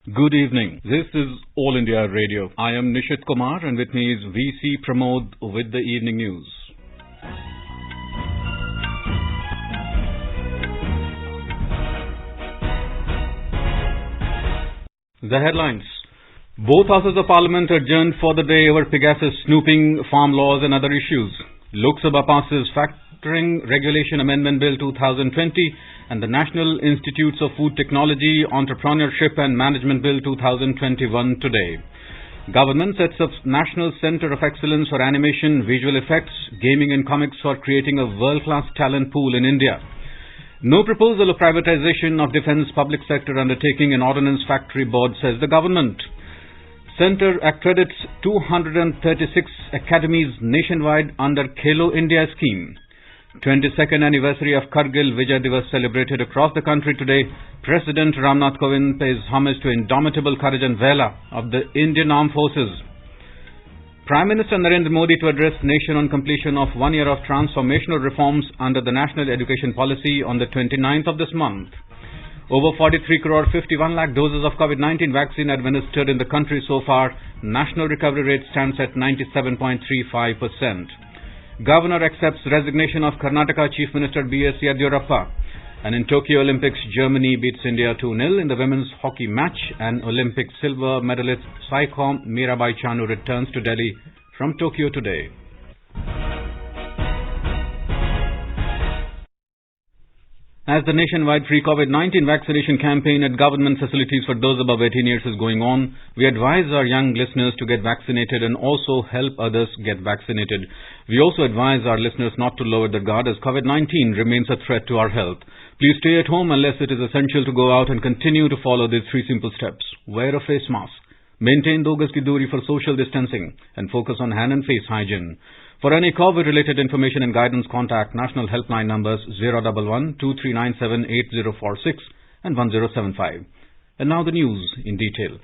Good evening. This is All India Radio. I am Nishit Kumar and with me is VC Pramod with the evening news. The headlines. Both houses of parliament adjourned for the day over Pegasus snooping, farm laws and other issues. Lok Sabha passes Factoring Regulation Amendment Bill 2020 and the National Institutes of Food Technology, Entrepreneurship and Management Bill 2021 today. Government sets up National Centre of Excellence for Animation, Visual Effects, Gaming and Comics for creating a world-class talent pool in India. No proposal of privatization of defence public sector undertaking in Ordnance Factory Board, says the government. Centre accredits 236 academies nationwide under Khelo India scheme. 22nd anniversary of Kargil Vijay Diwas celebrated across the country today. President Ramnath Kovind pays homage to indomitable courage and valor of the Indian Armed Forces. Prime Minister Narendra Modi to address nation on completion of 1 year of transformational reforms under the National Education Policy on the 29th of this month. Over 43 crore 51 lakh doses of COVID-19 vaccine administered in the country so far. National recovery rate stands at 97.35%. Governor accepts resignation of Karnataka Chief Minister B.S. Yediyurappa. And in Tokyo Olympics, Germany beats India 2-0 in the women's hockey match. And Olympic silver medalist Saikom Mirabai Chanu returns to Delhi from Tokyo today. As the nationwide free COVID-19 vaccination campaign at government facilities for those above 18 years is going on, we advise our young listeners to get vaccinated and also help others get vaccinated. We also advise our listeners not to lower their guard as COVID-19 remains a threat to our health. Please stay at home unless it is essential to go out and continue to follow these 3 simple steps. Wear a face mask, maintain 2 gaz ki duri for social distancing, and focus on hand and face hygiene. For any COVID-related information and guidance, contact national helpline numbers 011 2397 8046 and 1075. And now the news in detail.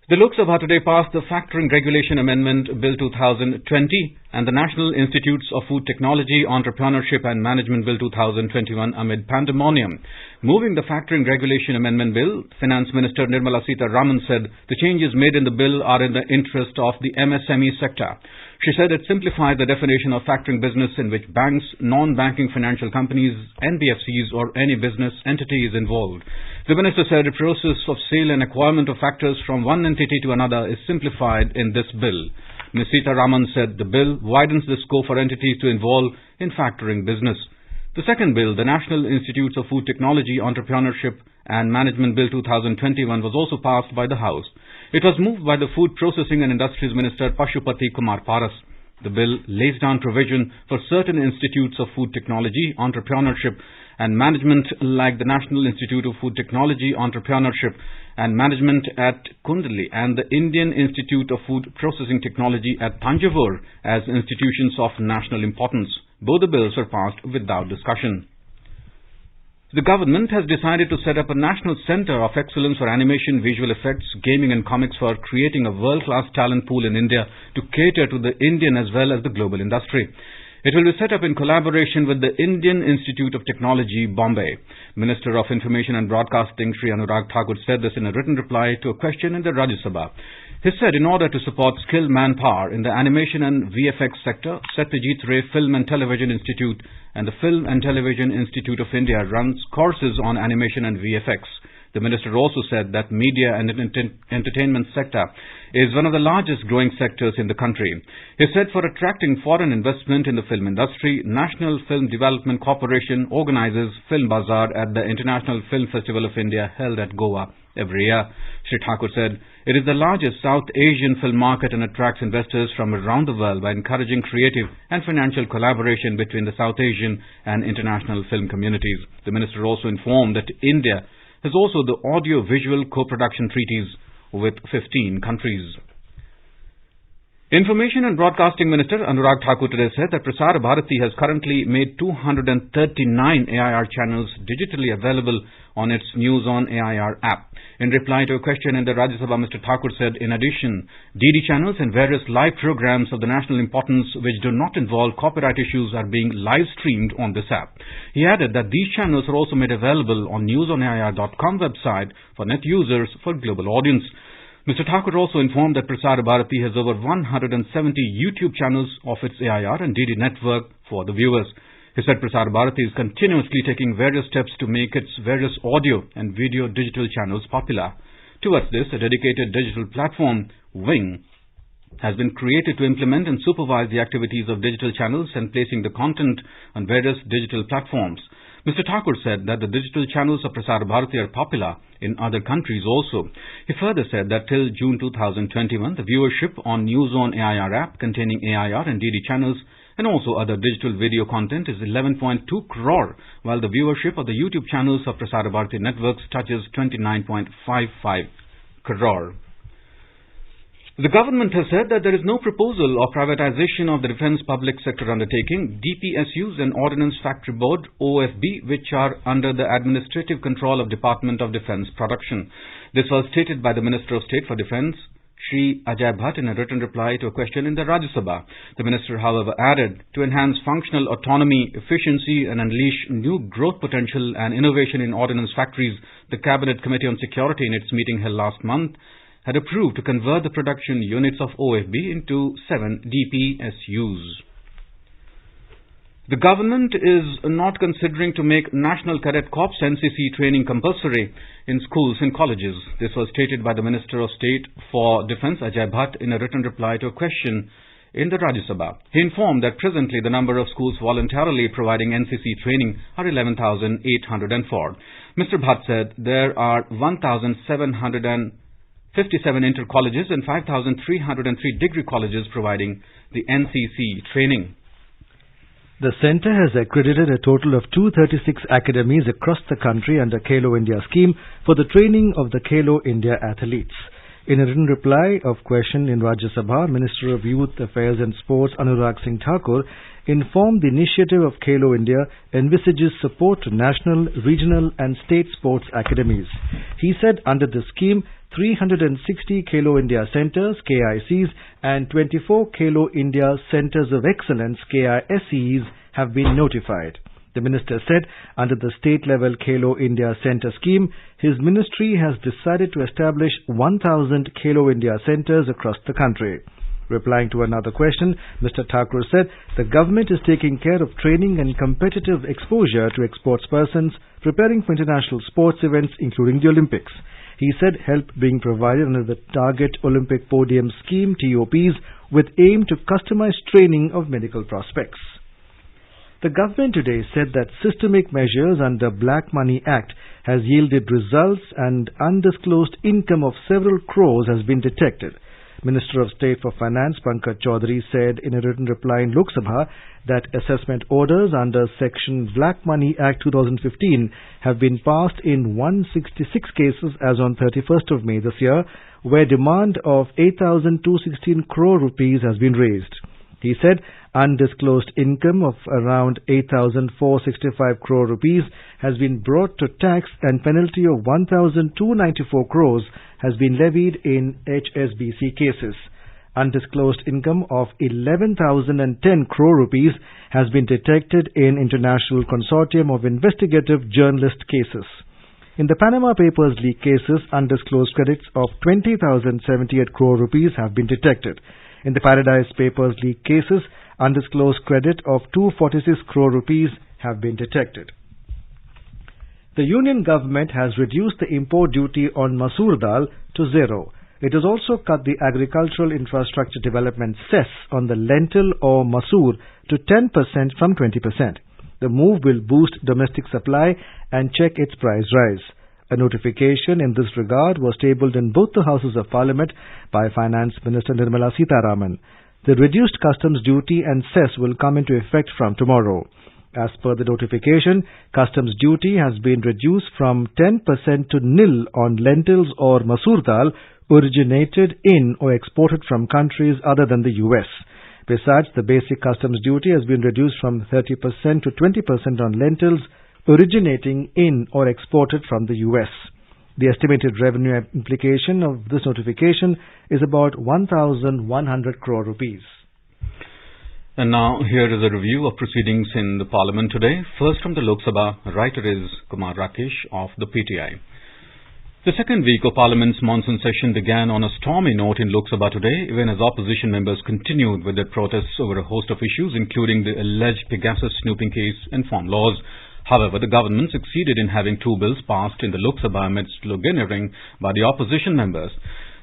The Lok Sabha today passed the Factoring Regulation Amendment Bill 2020 and the National Institutes of Food Technology, Entrepreneurship and Management Bill 2021 amid pandemonium. Moving the Factoring Regulation Amendment Bill, Finance Minister Nirmala Sitharaman said the changes made in the bill are in the interest of the MSME sector. She said it simplified the definition of factoring business in which banks, non-banking financial companies, NBFCs or any business entity is involved. The minister said the process of sale and acquirement of factors from one entity to another is simplified in this bill. Ms. Sitharaman said the bill widens the scope for entities to involve in factoring business. The second bill, the National Institutes of Food Technology, Entrepreneurship and Management Bill 2021 was also passed by the House. It was moved by the Food Processing and Industries Minister Pashupati Kumar Paras. The bill lays down provision for certain institutes of food technology, entrepreneurship and management like the National Institute of Food Technology, Entrepreneurship and Management at Kundali and the Indian Institute of Food Processing Technology at Thanjavur as institutions of national importance. Both the bills were passed without discussion. The government has decided to set up a National Centre of Excellence for Animation, Visual Effects, Gaming and Comics for creating a world-class talent pool in India to cater to the Indian as well as the global industry. It will be set up in collaboration with the Indian Institute of Technology, Bombay. Minister of Information and Broadcasting Shri Anurag Thakur said this in a written reply to a question in the Rajya Sabha. He said in order to support skilled manpower in the animation and VFX sector, Satyajit Ray Film and Television Institute and the Film and Television Institute of India runs courses on animation and VFX. The minister also said that media and entertainment sector is one of the largest growing sectors in the country. He said for attracting foreign investment in the film industry, National Film Development Corporation organizes Film Bazaar at the International Film Festival of India held at Goa every year. Shri Thakur said it is the largest South Asian film market and attracts investors from around the world by encouraging creative and financial collaboration between the South Asian and international film communities. The minister also informed that India has also the audio-visual co-production treaties with 15 countries. Information and Broadcasting Minister Anurag Thakur today said that Prasar Bharati has currently made 239 AIR channels digitally available on its News on AIR app. In reply to a question in the Rajya Sabha, Mr. Thakur said, in addition, DD channels and various live programs of the national importance which do not involve copyright issues are being live streamed on this app. He added that these channels are also made available on newsonair.com website for net users for global audience. Mr. Thakur also informed that Prasar Bharati has over 170 YouTube channels of its AIR and DD network for the viewers. He said Prasar Bharati is continuously taking various steps to make its various audio and video digital channels popular. Towards this, a dedicated digital platform, Wing, has been created to implement and supervise the activities of digital channels and placing the content on various digital platforms. Mr. Thakur said that the digital channels of Prasar Bharati are popular in other countries also. He further said that till June 2021, the viewership on News on AIR app containing AIR and DD channels and also other digital video content is 11.2 crore, while the viewership of the YouTube channels of Prasar Bharati networks touches 29.55 crore. The government has said that there is no proposal of privatization of the Defence Public Sector Undertaking, DPSUs and Ordnance Factory Board, OFB, which are under the administrative control of Department of Defence Production. This was stated by the Minister of State for Defence, Shri Ajay Bhatt, in a written reply to a question in the Rajya Sabha. The minister, however, added, to enhance functional autonomy, efficiency and unleash new growth potential and innovation in ordnance factories, the Cabinet Committee on Security in its meeting held last month had approved to convert the production units of OFB into 7 DPSUs. The government is not considering to make National Cadet Corps NCC training compulsory in schools and colleges. This was stated by the Minister of State for Defence, Ajay Bhatt, in a written reply to a question in the Rajya Sabha. He informed that presently the number of schools voluntarily providing NCC training are 11,804. Mr. Bhatt said there are 1,757 inter-colleges and 5,303 degree colleges providing the NCC training. The centre has accredited a total of 236 academies across the country under Khelo India scheme for the training of the Khelo India athletes. In a written reply of question in Rajya Sabha, Minister of Youth Affairs and Sports Anurag Singh Thakur informed the initiative of Khelo India envisages support to national, regional and state sports academies. He said under the scheme, 360 Khelo India Centres, KICs, and 24 Khelo India Centres of Excellence, KISEs, have been notified. The minister said under the state-level Khelo India Centre scheme, his ministry has decided to establish 1,000 Khelo India Centres across the country. Replying to another question, Mr. Thakur said the government is taking care of training and competitive exposure to sportspersons preparing for international sports events including the Olympics. He said help being provided under the Target Olympic Podium Scheme TOPs with aim to customize training of medical prospects. The government today said that systemic measures under Black Money Act has yielded results and undisclosed income of several crores has been detected. Minister of State for Finance Pankaj Chaudhary said in a written reply in Lok Sabha that assessment orders under Section Black Money Act 2015 have been passed in 166 cases as on 31st of May this year, where demand of 8,216 crore rupees has been raised. He said undisclosed income of around 8,465 crore rupees has been brought to tax and penalty of 1,294 crores has been levied in HSBC cases. Undisclosed income of 11,010 crore rupees has been detected in International Consortium of Investigative Journalist cases. In the Panama Papers leak cases, undisclosed credits of 20,078 crore rupees have been detected. In the Paradise Papers leak cases, undisclosed credit of 246 crore rupees have been detected. The Union Government has reduced the import duty on Masoor Dal to zero. It has also cut the Agricultural Infrastructure Development cess on the lentil or masoor to 10% from 20%. The move will boost domestic supply and check its price rise. A notification in this regard was tabled in both the Houses of Parliament by Finance Minister Nirmala Sitharaman. The reduced customs duty and cess will come into effect from tomorrow. As per the notification, customs duty has been reduced from 10% to nil on lentils or masoor dal, originated in or exported from countries other than the US. Besides, the basic customs duty has been reduced from 30% to 20% on lentils originating in or exported from the US. The estimated revenue implication of this notification is about 1,100 crore rupees. And now here is a review of proceedings in the Parliament today. First from the Lok Sabha, writer is Kumar Rakesh of the PTI. The second week of Parliament's monsoon session began on a stormy note in Lok Sabha today, even as opposition members continued with their protests over a host of issues, including the alleged Pegasus snooping case and farm laws. However, the government succeeded in having two bills passed in the Lok Sabha amidst sloganeering by the opposition members.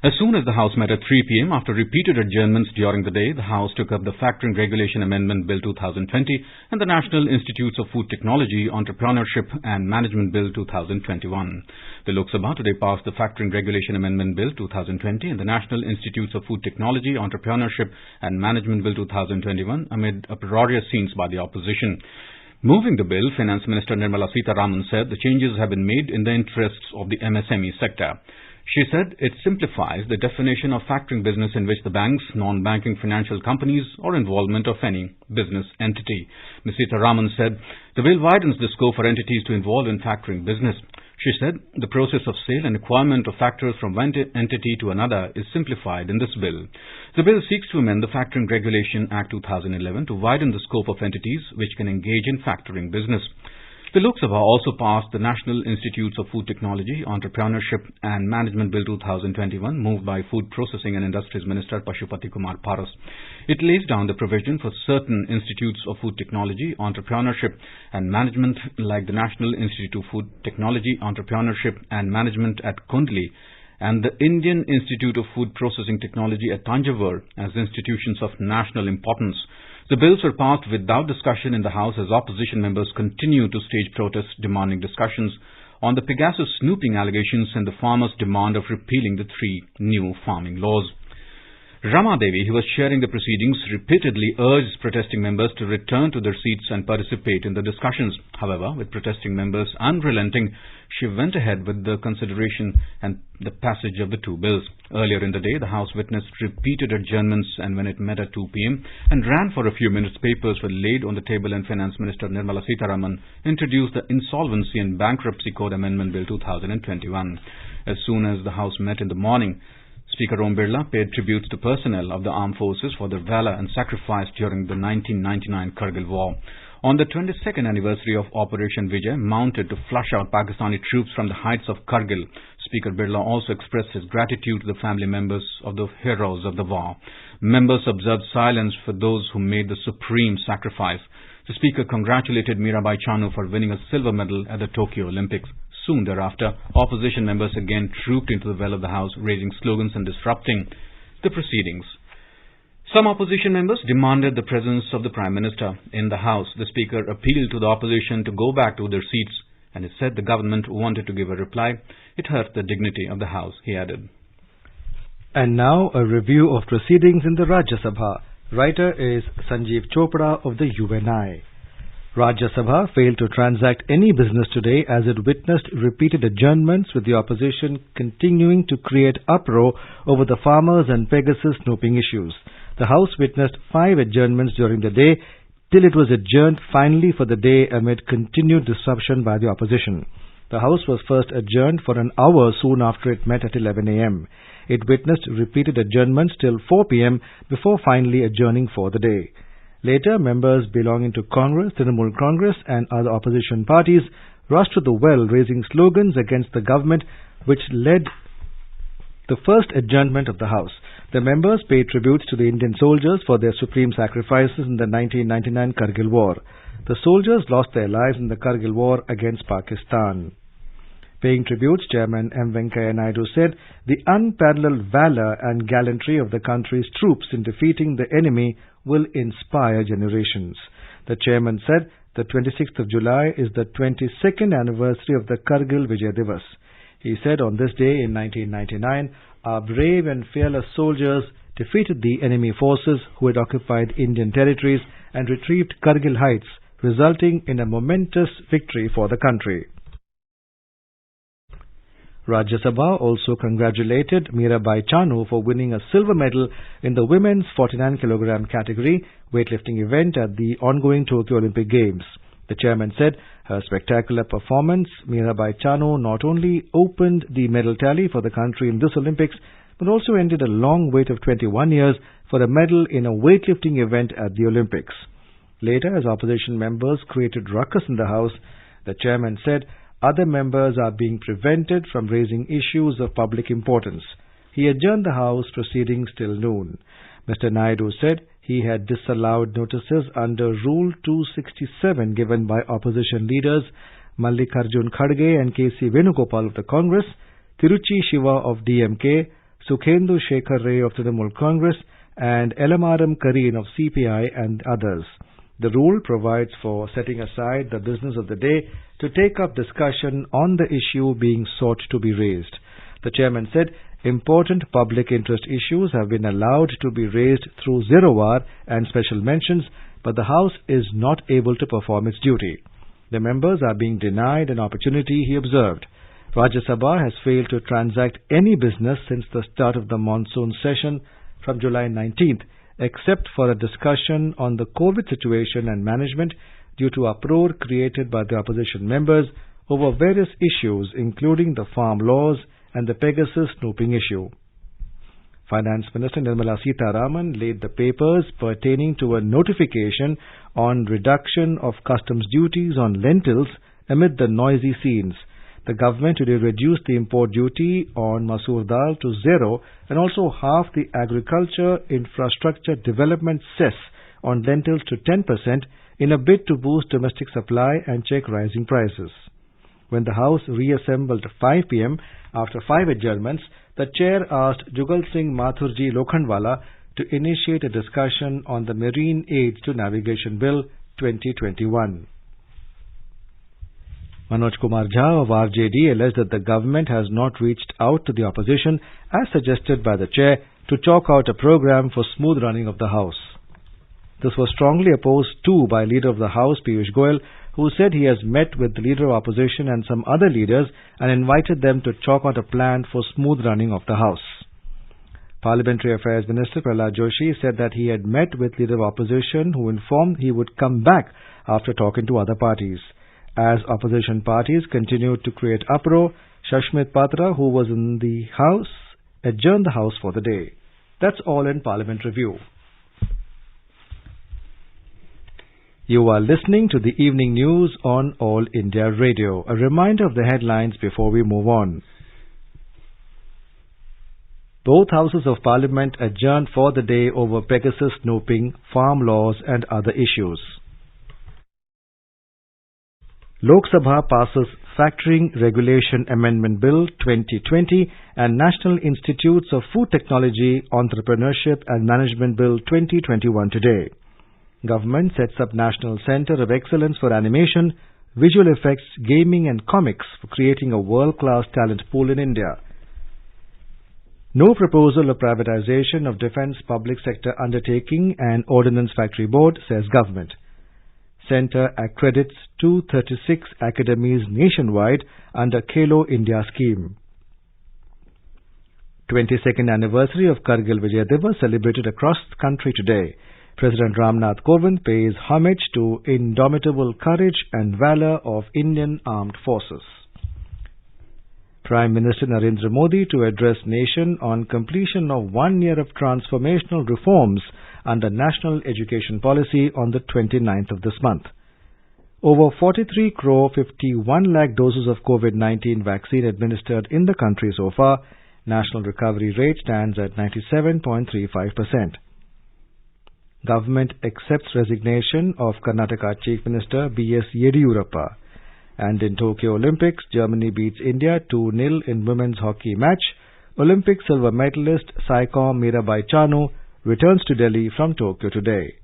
As soon as the House met at 3 p.m. after repeated adjournments during the day, the House took up the Factoring Regulation Amendment Bill 2020 and the National Institutes of Food Technology, Entrepreneurship and Management Bill 2021. The Lok Sabha today passed the Factoring Regulation Amendment Bill 2020 and the National Institutes of Food Technology, Entrepreneurship and Management Bill 2021 amid uproarious scenes by the opposition. Moving the bill, Finance Minister Nirmala Sitharaman said the changes have been made in the interests of the MSME sector. She said it simplifies the definition of factoring business in which the banks, non-banking financial companies or involvement of any business entity. Ms. Sitharaman said the bill widens the scope for entities to involve in factoring business. She said the process of sale and acquirement of factors from one entity to another is simplified in this bill. The bill seeks to amend the Factoring Regulation Act 2011 to widen the scope of entities which can engage in factoring business. The Lok Sabha also passed the National Institutes of Food Technology, Entrepreneurship and Management Bill 2021, moved by Food Processing and Industries Minister Pashupati Kumar Paras. It lays down the provision for certain institutes of food technology, entrepreneurship and management like the National Institute of Food Technology, Entrepreneurship and Management at Kundli and the Indian Institute of Food Processing Technology at Tanjavur as institutions of national importance. The bills were passed without discussion in the House as opposition members continue to stage protests demanding discussions on the Pegasus snooping allegations and the farmers' demand of repealing the three new farming laws. Rama Devi, who was chairing the proceedings, repeatedly urged protesting members to return to their seats and participate in the discussions. However, with protesting members unrelenting, she went ahead with the consideration and the passage of the two bills. Earlier in the day, the House witnessed repeated adjournments, and when it met at 2 p.m. and ran for a few minutes, papers were laid on the table and Finance Minister Nirmala Sitharaman introduced the Insolvency and Bankruptcy Code Amendment Bill 2021. As soon as the House met in the morning, Speaker Om Birla paid tributes to personnel of the armed forces for their valor and sacrifice during the 1999 Kargil War. On the 22nd anniversary of Operation Vijay, mounted to flush out Pakistani troops from the heights of Kargil, Speaker Birla also expressed his gratitude to the family members of the heroes of the war. Members observed silence for those who made the supreme sacrifice. The Speaker congratulated Mirabai Chanu for winning a silver medal at the Tokyo Olympics. Soon thereafter, opposition members again trooped into the well of the House, raising slogans and disrupting the proceedings. Some opposition members demanded the presence of the Prime Minister in the House. The Speaker appealed to the opposition to go back to their seats, and it said the government wanted to give a reply. It hurt the dignity of the House, he added. And now a review of proceedings in the Rajya Sabha. Writer is Sanjeev Chopra of the UNI. Rajya Sabha failed to transact any business today as it witnessed repeated adjournments, with the opposition continuing to create uproar over the farmers and Pegasus snooping issues. The House witnessed 5 adjournments during the day till it was adjourned finally for the day amid continued disruption by the opposition. The House was first adjourned for an hour soon after it met at 11 a.m. It witnessed repeated adjournments till 4 p.m. before finally adjourning for the day. Later, members belonging to Congress, Trinamool Congress and other opposition parties rushed to the well, raising slogans against the government, which led the first adjournment of the House. The members paid tributes to the Indian soldiers for their supreme sacrifices in the 1999 Kargil War. The soldiers lost their lives in the Kargil War against Pakistan. Paying tributes, Chairman M. Venkaiah Naidu said the unparalleled valor and gallantry of the country's troops in defeating the enemy will inspire generations. The Chairman said the 26th of July is the 22nd anniversary of the Kargil Vijay Divas. He said on this day in 1999, our brave and fearless soldiers defeated the enemy forces who had occupied Indian territories and retrieved Kargil heights, resulting in a momentous victory for the country. Rajya Sabha also congratulated Mirabai Chanu for winning a silver medal in the women's 49 kg category weightlifting event at the ongoing Tokyo Olympic Games. The chairman said her spectacular performance, Mirabai Chanu, not only opened the medal tally for the country in this Olympics, but also ended a long wait of 21 years for a medal in a weightlifting event at the Olympics. Later, as opposition members created ruckus in the House, the chairman said other members are being prevented from raising issues of public importance. He adjourned the House proceedings till noon. Mr. Naidu said he had disallowed notices under Rule 267 given by opposition leaders Mallikarjun Kharge and K.C. Venugopal of the Congress, Tiruchi Shiva of DMK, Sukhendu Shekhar Ray of Trinamool Congress, and Elamaram Kareen of CPI and others. The rule provides for setting aside the business of the day to take up discussion on the issue being sought to be raised. The chairman said important public interest issues have been allowed to be raised through zero hour and special mentions, but the House is not able to perform its duty. The members are being denied an opportunity, he observed. Rajya Sabha has failed to transact any business since the start of the monsoon session from July 19th, except for a discussion on the COVID situation and management due to uproar created by the opposition members over various issues including the farm laws and the Pegasus snooping issue. Finance Minister Nirmala Sitharaman laid the papers pertaining to a notification on reduction of customs duties on lentils amid the noisy scenes. The government today reduced the import duty on masoor dal to zero and also half the agriculture infrastructure development cess on lentils to 10% in a bid to boost domestic supply and check rising prices. When the House reassembled at 5 p.m. after 5 adjournments, the chair asked Jugal Singh Mathurji Lokhandwala to initiate a discussion on the Marine Aids to Navigation Bill 2021. Manoj Kumar Jha of RJD alleged that the government has not reached out to the opposition as suggested by the chair to chalk out a program for smooth running of the House. This was strongly opposed too by Leader of the House Piyush Goyal, who said he has met with the Leader of Opposition and some other leaders and invited them to chalk out a plan for smooth running of the House. Parliamentary Affairs Minister Prahlad Joshi said that he had met with Leader of Opposition who informed he would come back after talking to other parties. As opposition parties continued to create uproar, Shashmit Patra, who was in the House, adjourned the House for the day. That's all in Parliament Review. You are listening to the evening news on All India Radio. A reminder of the headlines before we move on. Both houses of Parliament adjourned for the day over Pegasus snooping, farm laws and other issues. Lok Sabha passes Factoring Regulation Amendment Bill 2020 and National Institutes of Food Technology, Entrepreneurship and Management Bill 2021 today. Government sets up National Centre of Excellence for Animation, Visual Effects, Gaming and Comics for creating a world-class talent pool in India. No proposal of privatization of Defence Public Sector Undertaking and Ordnance Factory Board, says Government. Centre accredits 236 academies nationwide under Khelo India scheme. 22nd anniversary of Kargil Vijay Divas celebrated across the country today. President Ramnath Kovind pays homage to indomitable courage and valor of Indian Armed Forces. Prime Minister Narendra Modi to address nation on completion of 1 year of transformational reforms under National Education Policy on the 29th of this month. Over 43 crore 51 lakh doses of COVID-19 vaccine administered in the country so far. National recovery rate stands at 97.35%. Government accepts resignation of Karnataka Chief Minister B.S. Yediyurappa. And in Tokyo Olympics, Germany beats India 2-0 in women's hockey match. Olympic silver medalist Saikom Mirabai Chanu returns to Delhi from Tokyo today.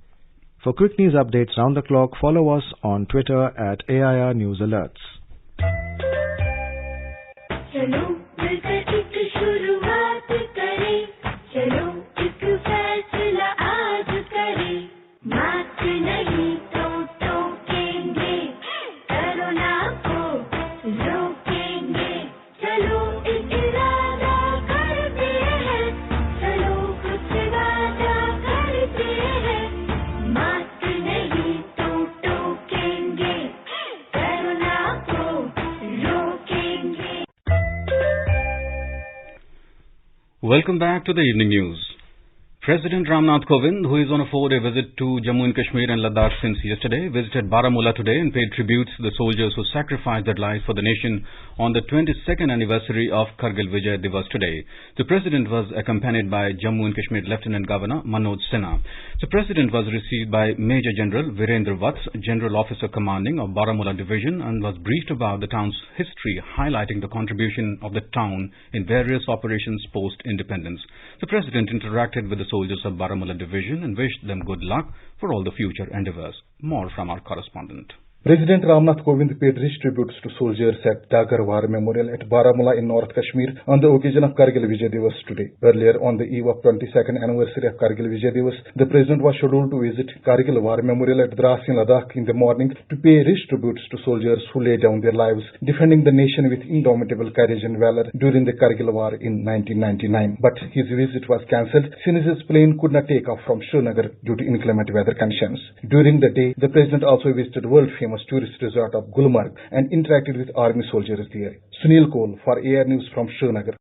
For quick news updates round the clock, follow us on Twitter at AIR News Alerts. चलो Welcome back to the evening news. President Ramnath Kovind, who is on a 4-day visit to Jammu and Kashmir and Ladakh since yesterday, visited Baramulla today and paid tributes to the soldiers who sacrificed their lives for the nation on the 22nd anniversary of Kargil Vijay Divas today. The President was accompanied by Jammu and Kashmir Lieutenant Governor Manoj Sinha. The President was received by Major General Virendra Vats, General Officer Commanding of Baramulla Division, and was briefed about the town's history, highlighting the contribution of the town in various operations post-independence. The President interacted with the soldiers of Baramulla Division and wished them good luck for all the future endeavours. More from our correspondent. President Ramnath Kovind paid rich tributes to soldiers at Dagar War Memorial at Baramulla in North Kashmir on the occasion of Kargil Vijay Divas today. Earlier, on the eve of 22nd anniversary of Kargil Vijay Divas, the President was scheduled to visit Kargil War Memorial at Dras in Ladakh in the morning to pay rich tributes to soldiers who laid down their lives defending the nation with indomitable courage and valor during the Kargil War in 1999. But his visit was cancelled since his plane could not take off from Srinagar due to inclement weather conditions. During the day, the President also visited world-famous tourist resort of Gulmarg and interacted with army soldiers there. Sunil Kohl for AR News from Srinagar.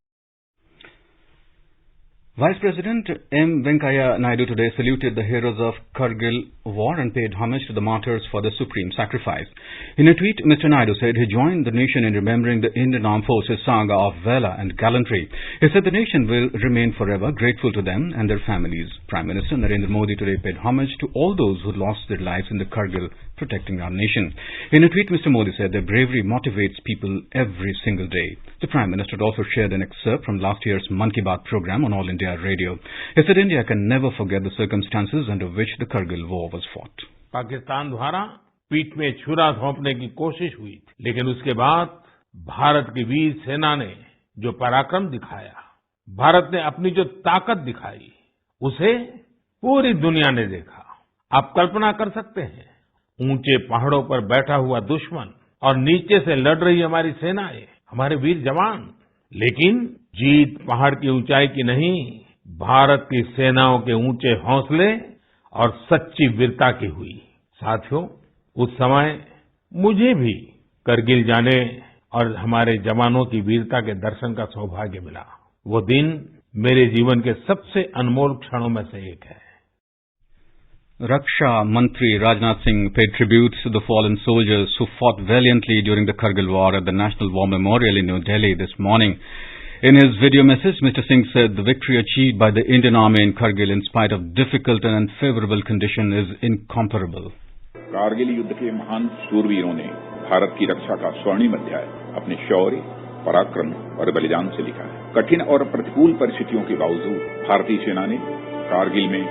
Vice President M. Venkaiah Naidu today saluted the heroes of Kargil War and paid homage to the martyrs for the supreme sacrifice. In a tweet, Mr. Naidu said he joined the nation in remembering the Indian Armed Forces saga of valor and gallantry. He said the nation will remain forever grateful to them and their families. Prime Minister Narendra Modi today paid homage to all those who lost their lives in the Kargil, protecting our nation. In a tweet, Mr. Modi said their bravery motivates people every single day. The Prime Minister also shared an excerpt from last year's Mann Ki Baat program on All India Radio. He said India can never forget the circumstances under which the Kargil war was fought. Pakistan द्वारा पीठ में छुरा घोंपने की कोशिश हुई थी, लेकिन उसके बाद भारत की वीर सेना ने जो पराक्रम दिखाया, भारत ने अपनी जो ताकत दिखाई, उसे पूरी दुनिया ने देखा। आप कल्पना कर सकते हैं, ऊंचे पहाड़ों पर बैठा हुआ दुश्मन और नीचे से लड़ रही हमारी सेनाएं, हमारे वीर जवान, लेकिन जीत पहाड़ की ऊंचाई की नहीं, भारत की सेनाओं के ऊंचे हौसले और सच्ची वीरता की हुई। साथियों, उस समय मुझे भी करगिल जाने और हमारे जवानों की वीरता के दर्शन का सौभाग्य मिला। वो दिन मेरे जीवन के सबसे अनमोल क्षणों में से एक है। Raksha Mantri Rajnath Singh paid tributes to the fallen soldiers who fought valiantly during the Kargil War at the National War Memorial in New Delhi this morning. In his video message, Mr. Singh said the victory achieved by the Indian Army in Kargil in spite of difficult and unfavorable conditions is incomparable. Kargil युद्ध के महान शूरवीरों ने भारत की रक्षा का स्वर्णिम अध्याय अपने शौर्य, पराक्रम और बलिदान से लिखा है। कठिन और प्रतिकूल परिस्थितियों के बावजूद भारतीय सेना ने कारगिल में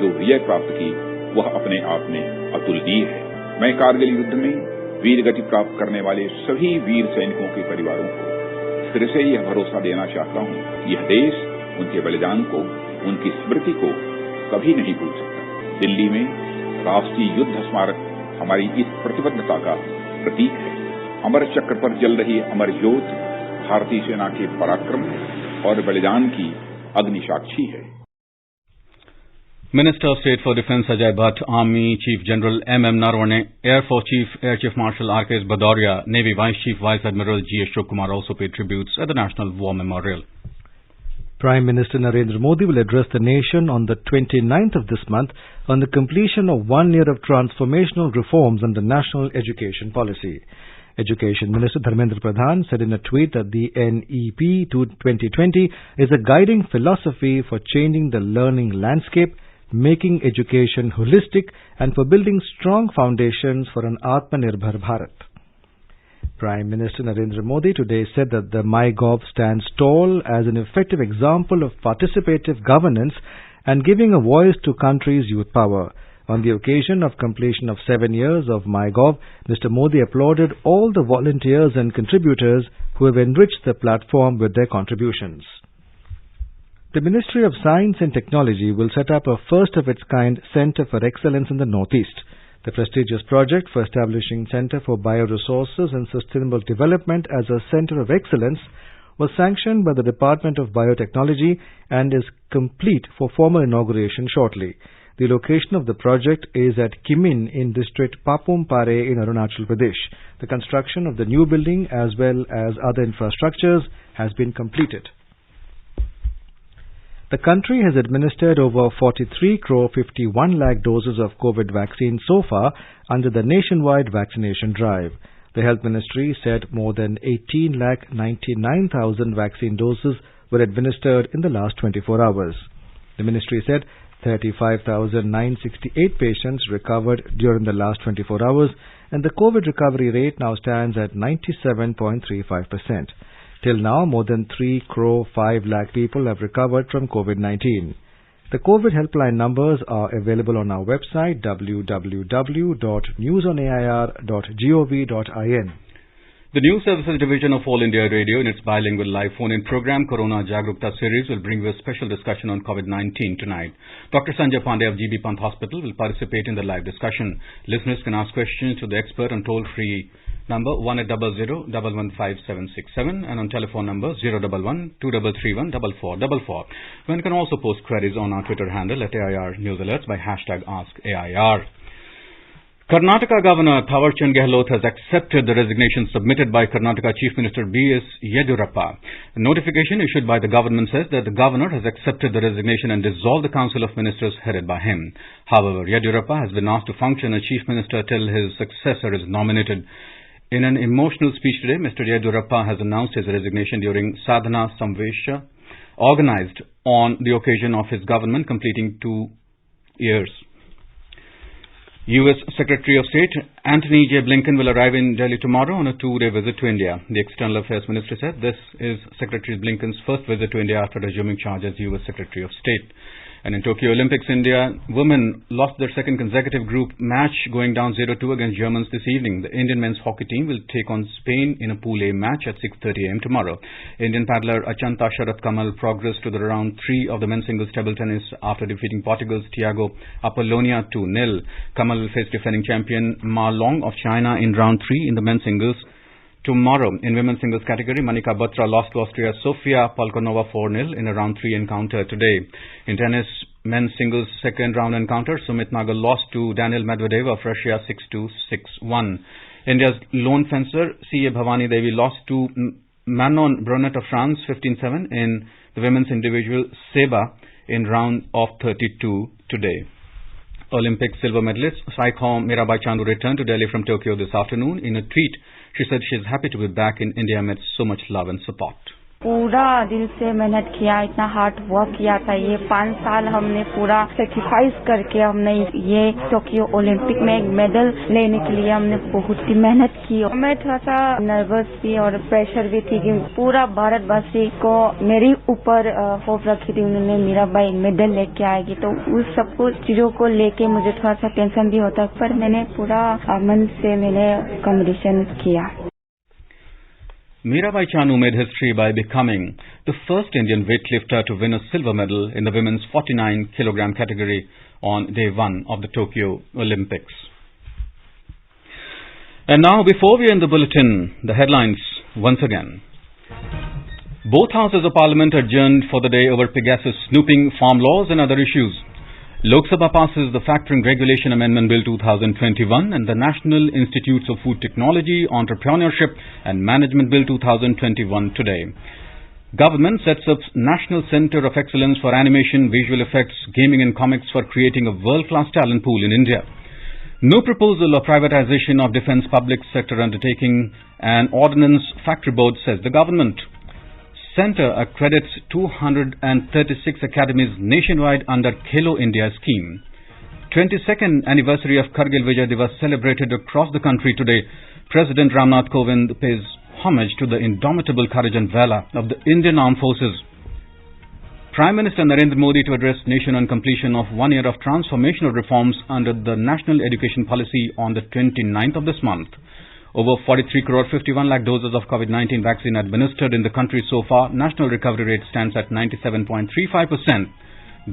जो विजय प्राप्त की, वह अपने आप में अतुलनीय है। मैं कारगिल युद्ध में वीर गति प्राप्त करने वाले सभी वीर सैनिकों के परिवारों को फिर से यह भरोसा देना चाहता हूं कि यह देश उनके बलिदान को, उनकी स्मृति को कभी नहीं भूल सकता। दिल्ली में राष्ट्रीय युद्ध स्मारक हमारी इस प्रतिबद्धता का प्रतीक है। अमर चक्र पर जल रही अमर ज्योत भारतीय सेना के पराक्रम और बलिदान की अग्निसाक्षी है। Minister of State for Defence Ajay Bhatt, Army Chief General M.M. Narawane, Air Force Chief Air Chief Marshal R.K.S. Bhadauria, Navy Vice Chief Vice Admiral G. Ashok Kumar also paid tributes at the National War Memorial. Prime Minister Narendra Modi will address the nation on the 29th of this month on the completion of 1 year of transformational reforms under National Education Policy. Education Minister Dharmendra Pradhan said in a tweet that the NEP 2020 is a guiding philosophy for changing the learning landscape, making education holistic and for building strong foundations for an Atmanirbhar Bharat. Prime Minister Narendra Modi today said that the MyGov stands tall as an effective example of participative governance and giving a voice to country's youth power. On the occasion of completion of 7 years of MyGov, Mr. Modi applauded all the volunteers and contributors who have enriched the platform with their contributions. The Ministry of Science and Technology will set up a first-of-its-kind Centre for Excellence in the Northeast. The prestigious project for establishing Centre for Bioresources and Sustainable Development as a Centre of Excellence was sanctioned by the Department of Biotechnology and is complete for formal inauguration shortly. The location of the project is at Kimin in district Papum Pare in Arunachal Pradesh. The construction of the new building as well as other infrastructures has been completed. The country has administered over 43 crore 51 lakh doses of COVID vaccine so far under the nationwide vaccination drive. The Health Ministry said more than 18 lakh 99,000 vaccine doses were administered in the last 24 hours. The ministry said 35,968 patients recovered during the last 24 hours and the COVID recovery rate now stands at 97.35%. Till now, more than 3 crore 5 lakh people have recovered from COVID-19. The COVID helpline numbers are available on our website www.newsonair.gov.in. The News Services Division of All India Radio in its bilingual live phone-in program Corona Jagrukta series will bring you a special discussion on COVID-19 tonight. Dr. Sanjay Pandey of GB Pant Hospital will participate in the live discussion. Listeners can ask questions to the expert on toll-free number 1-800-115-767 and on telephone number 011-2331-4444. One can also post queries on our Twitter handle at AIR News Alerts by hashtag AskAIR. Karnataka Governor Thawarchand Gehlot has accepted the resignation submitted by Karnataka Chief Minister B.S. Yediyurappa. A notification issued by the government says that the governor has accepted the resignation and dissolved the Council of Ministers headed by him. However, Yediyurappa has been asked to function as Chief Minister till his successor is nominated. In an emotional speech today, Mr. Yediyurappa has announced his resignation during Sadhana Samvesha, organized on the occasion of his government completing 2 years. U.S. Secretary of State Antony J. Blinken will arrive in Delhi tomorrow on a 2-day visit to India. The External Affairs Ministry said this is Secretary Blinken's first visit to India after assuming charge as U.S. Secretary of State. And in Tokyo Olympics, India women lost their second consecutive group match, going down 0-2 against Germans this evening. The Indian men's hockey team will take on Spain in a Pool A match at 6:30 a.m. tomorrow. Indian paddler Achanta Sharat Kamal progressed to the round 3 of the men's singles table tennis after defeating Portugal's Tiago Apollonia 2-0. Kamal will face defending champion Ma Long of China in round 3 in the men's singles tomorrow. In women's singles category, Manika Batra lost to Austria's Sofia Polkonova 4-0 in a round 3 encounter today. In tennis, men's singles second round encounter, Sumit Nagal lost to Daniil Medvedev of Russia 6-2, 6-1. India's lone fencer C.A. Bhavani Devi lost to Manon Brunet of France 15-7 in the women's individual Seba in round of 32 today. Olympic silver medalist Saikhom Mirabai Chandu returned to Delhi from Tokyo this afternoon. In a tweet, she said she is happy to be back in India amidst so much love and support. पूरा दिल से मेहनत किया, इतना hard work किया था। ये 5 साल हमने पूरा सेक्रीफाइस करके हमने ये टोक्यो ओलंपिक में एक मेडल लेने के लिए हमने बहुत ही मेहनत की। मैं थोड़ा सा नर्वस थी और प्रेशर भी थी कि पूरा भारतवासी को मेरे ऊपर होप रखी थी, उन्होंने मेरा भाई मेडल लेके आएगी, तो उस सब चीजों को लेके मुझे थोड़ा सा टेंशन भी होता, पर मैंने पूरा मन से मैंने कॉम्पिटिशन किया। Mirabai Chandu made history by becoming the first Indian weightlifter to win a silver medal in the women's 49 kilogram category on day 1 of the Tokyo Olympics. And now, before we end the bulletin, the headlines once again. Both houses of parliament adjourned for the day over Pegasus snooping, farm laws and other issues. Lok Sabha passes the Factoring Regulation Amendment Bill 2021 and the National Institutes of Food Technology, Entrepreneurship and Management Bill 2021 today. Government sets up National Centre of Excellence for Animation, Visual Effects, Gaming and Comics for creating a world-class talent pool in India. No proposal of privatization of defence public sector undertaking and Ordnance Factory Board, says the government. Centre accredits 236 academies nationwide under Khelo India scheme. 22nd anniversary of Kargil Vijay Diwas celebrated across the country today. President Ramnath Kovind pays homage to the indomitable courage and valor of the Indian Armed Forces. Prime Minister Narendra Modi to address nation on completion of 1 year of transformational reforms under the National Education Policy on the 29th of this month. Over 43 crore 51 lakh doses of COVID-19 vaccine administered in the country so far. National recovery rate stands at 97.35%.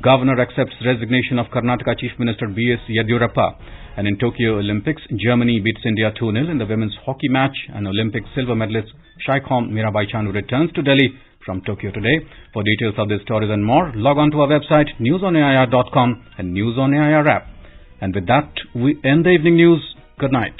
Governor accepts resignation of Karnataka Chief Minister B.S. Yediyurappa. And in Tokyo Olympics, Germany beats India 2-0 in the women's hockey match. And Olympic silver medalist Saikhom Mirabai Chandu returns to Delhi from Tokyo today. For details of these stories and more, log on to our website newsonair.com and News on AIR app. And with that, we end the evening news. Good night.